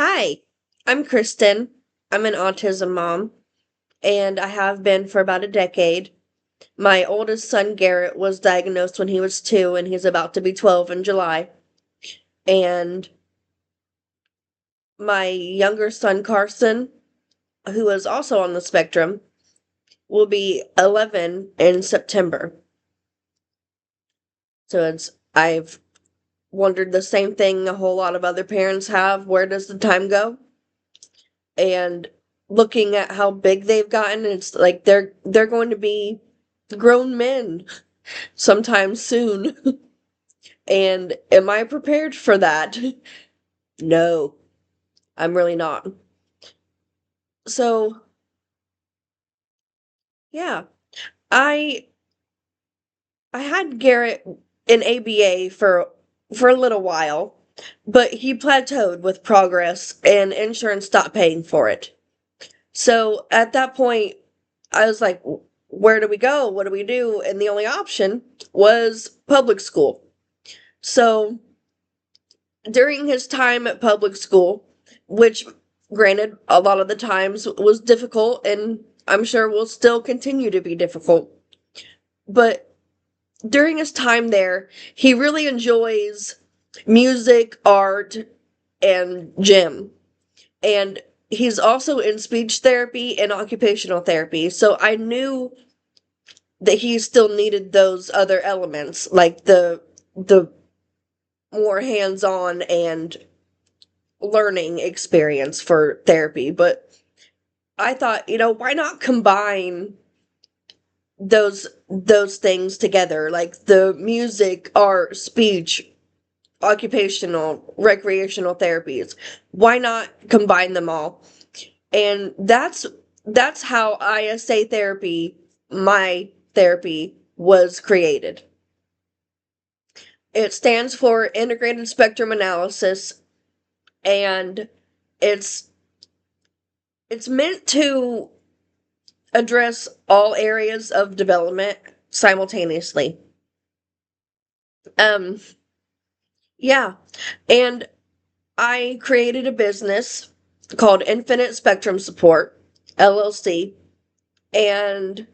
Hi, I'm Kristen. I'm an autism mom, and I have been for about a decade. My oldest son, Garrett, was diagnosed when he was 2, and he's about to be 12 in July. And my younger son, Carson, who is also on the spectrum, will be 11 in September. I've wondered the same thing a whole lot of other parents have. Where does the time go? And looking at how big they've gotten, it's like they're going to be grown men sometime soon. And am I prepared for that? No, I'm really not. So, yeah, I I had Garrett in ABA for a little while, but he plateaued with progress and insurance stopped paying for it. So, at that point, I was like, where do we go? What do we do? And the only option was public school. So, during his time at public school, which granted a lot of the times was difficult and I'm sure will still continue to be difficult, but during his time there, he really enjoys music, art, and gym. And he's also in speech therapy and occupational therapy. So I knew that he still needed those other elements, like the more hands-on and learning experience for therapy, but I thought, why not combine those things together, like the music, art, speech, occupational, recreational therapies. Why not combine them all? And that's how ISA therapy, my therapy, was created. It stands for Integrated Spectrum Analysis, and it's it's meant to address all areas of development simultaneously. Um, yeah. And I created a business called Infinite Spectrum Support, LLC, and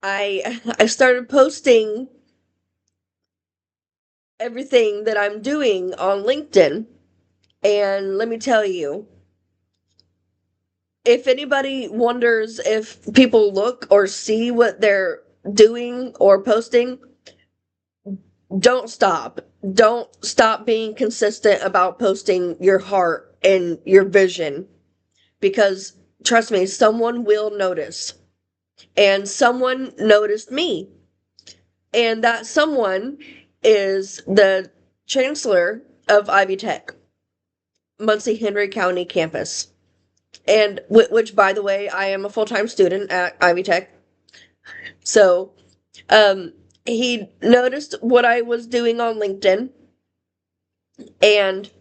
I started posting everything that I'm doing on LinkedIn. And let me tell you, if anybody wonders if people look or see what they're doing or posting, don't stop. Don't stop being consistent about posting your heart and your vision because trust me, someone will notice. And someone noticed me. And that someone is the chancellor of Ivy Tech, Muncie Henry County campus. And which, by the way, I am a full-time student at Ivy Tech. So, um, he noticed what I was doing on LinkedIn, and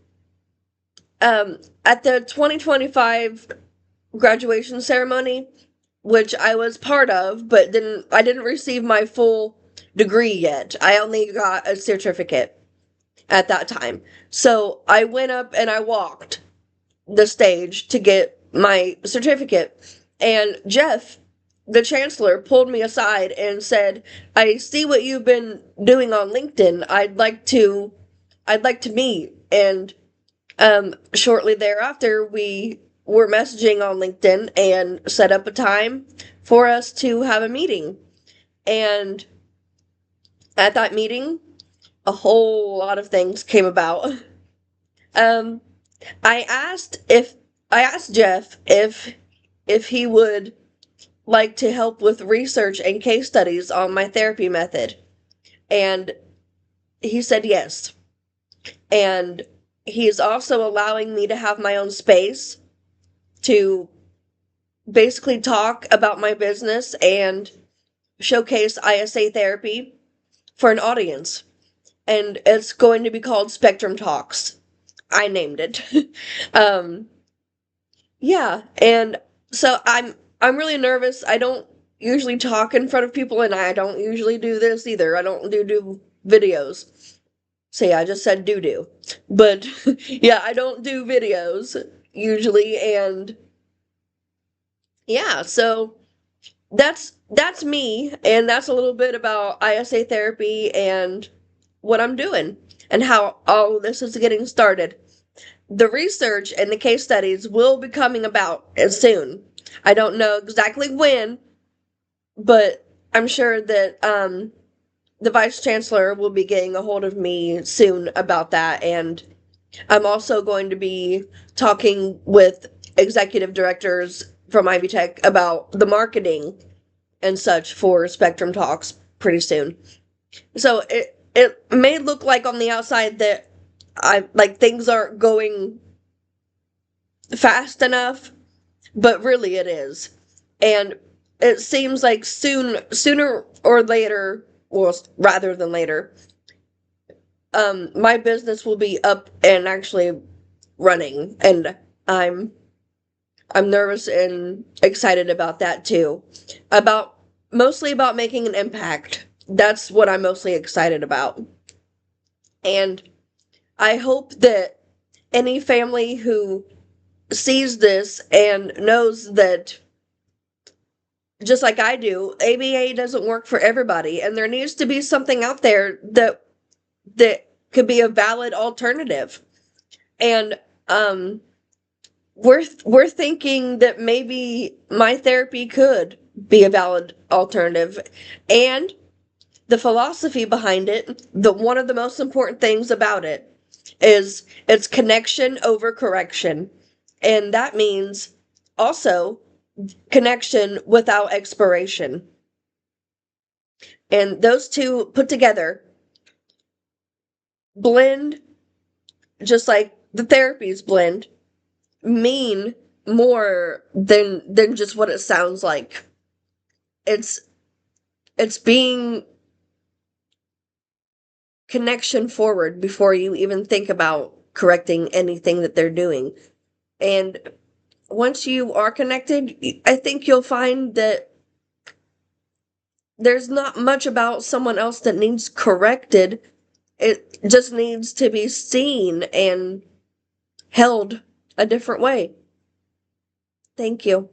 at the 2025 graduation ceremony, which I was part of, but I didn't receive my full degree yet. I only got a certificate at that time. So I went up and I walked the stage to get my certificate. And Jeff, the chancellor, pulled me aside and said, "I see what you've been doing on LinkedIn. I'd like to meet." And shortly thereafter, we were messaging on LinkedIn and set up a time for us to have a meeting. And at that meeting, a whole lot of things came about. Um, I asked Jeff if he would like to help with research and case studies on my therapy method, and he said yes. And he's also allowing me to have my own space to basically talk about my business and showcase ISA therapy for an audience. And it's going to be called Spectrum Talks. I named it. um, yeah, and so I'm really nervous. I don't usually talk in front of people, and I don't usually do this either. I don't do videos. So yeah, I just said doo doo. But yeah, I don't do videos usually, and yeah, so that's me, and that's a little bit about ISA therapy and what I'm doing and how all this is getting started. The research and the case studies will be coming about as soon. I don't know exactly when, but I'm sure that the vice chancellor will be getting a hold of me soon about that, and I'm also going to be talking with executive directors from Ivy Tech about the marketing and such for Spectrum Talks pretty soon. So it may look like on the outside that I like things aren't going fast enough, but really it is. And it seems like sooner or later, well, rather than later, my business will be up and actually running, and I'm I'm nervous and excited about that too. About Mostly about making an impact. That's what I'm mostly excited about. And I hope that any family who sees this and knows that, just like I do, ABA doesn't work for everybody, and there needs to be something out there that could be a valid alternative. And we're thinking that maybe my therapy could be a valid alternative, and the philosophy behind it, the one of the most important things about it is it's connection over correction. And that means also connection without expiration. And those two put together blend, just like the therapies blend, mean more than just what it sounds like. It's it's being connection forward before you even think about correcting anything that they're doing. And once you are connected, I think you'll find that there's not much about someone else that needs corrected. It just needs to be seen and held a different way. Thank you.